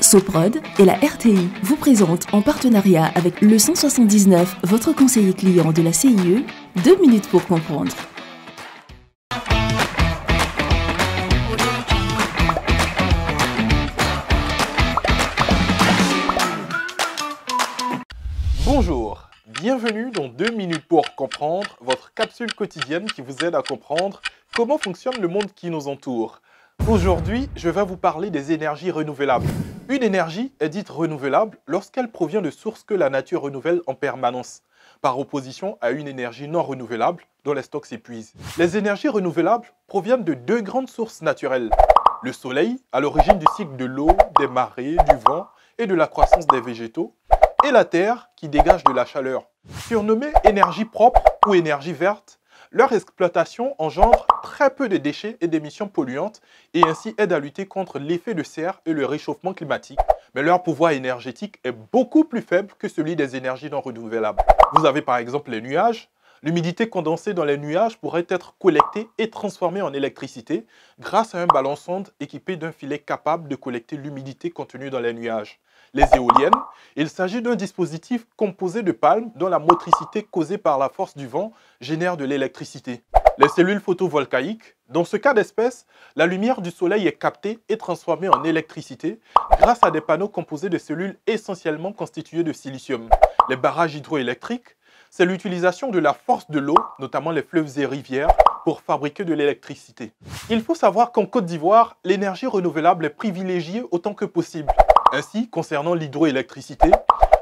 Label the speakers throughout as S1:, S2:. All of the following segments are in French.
S1: Soprod et la RTI vous présentent en partenariat avec le 179, votre conseiller client de la CIE, 2 minutes pour comprendre.
S2: Bonjour, bienvenue dans 2 minutes pour comprendre, votre capsule quotidienne qui vous aide à comprendre comment fonctionne le monde qui nous entoure. Aujourd'hui, je vais vous parler des énergies renouvelables. Une énergie est dite renouvelable lorsqu'elle provient de sources que la nature renouvelle en permanence, par opposition à une énergie non renouvelable dont les stocks s'épuisent. Les énergies renouvelables proviennent de deux grandes sources naturelles. Le soleil, à l'origine du cycle de l'eau, des marées, du vent et de la croissance des végétaux, et la terre qui dégage de la chaleur. Surnommées énergie propre ou énergie verte, leur exploitation engendre très peu de déchets et d'émissions polluantes et ainsi aide à lutter contre l'effet de serre et le réchauffement climatique. Mais leur pouvoir énergétique est beaucoup plus faible que celui des énergies non renouvelables. Vous avez par exemple les nuages. L'humidité condensée dans les nuages pourrait être collectée et transformée en électricité grâce à un ballon sonde équipé d'un filet capable de collecter l'humidité contenue dans les nuages. Les éoliennes, il s'agit d'un dispositif composé de palmes dont la motricité causée par la force du vent génère de l'électricité. Les cellules photovoltaïques, dans ce cas d'espèce, la lumière du soleil est captée et transformée en électricité grâce à des panneaux composés de cellules essentiellement constituées de silicium. Les barrages hydroélectriques, c'est l'utilisation de la force de l'eau, notamment les fleuves et rivières, pour fabriquer de l'électricité. Il faut savoir qu'en Côte d'Ivoire, l'énergie renouvelable est privilégiée autant que possible. Ainsi, concernant l'hydroélectricité,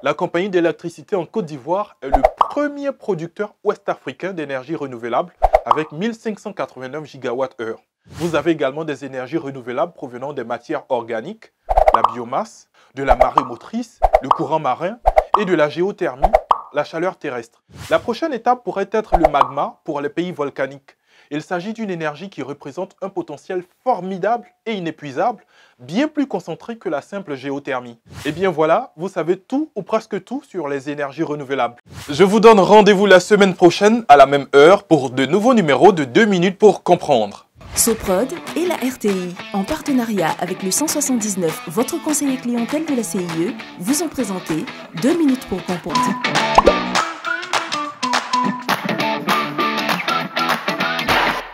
S2: la compagnie d'électricité en Côte d'Ivoire est le premier producteur ouest-africain d'énergie renouvelable avec 1589 GWh. Vous avez également des énergies renouvelables provenant des matières organiques, la biomasse, de la marée motrice, le courant marin et de la géothermie, la chaleur terrestre. La prochaine étape pourrait être le magma pour les pays volcaniques. Il s'agit d'une énergie qui représente un potentiel formidable et inépuisable, bien plus concentré que la simple géothermie. Et bien voilà, vous savez tout ou presque tout sur les énergies renouvelables. Je vous donne rendez-vous la semaine prochaine à la même heure pour de nouveaux numéros de 2 minutes pour comprendre.
S1: Soprod et la RTI, en partenariat avec le 179, votre conseiller clientèle de la CIE, vous ont présenté 2 minutes pour comprendre.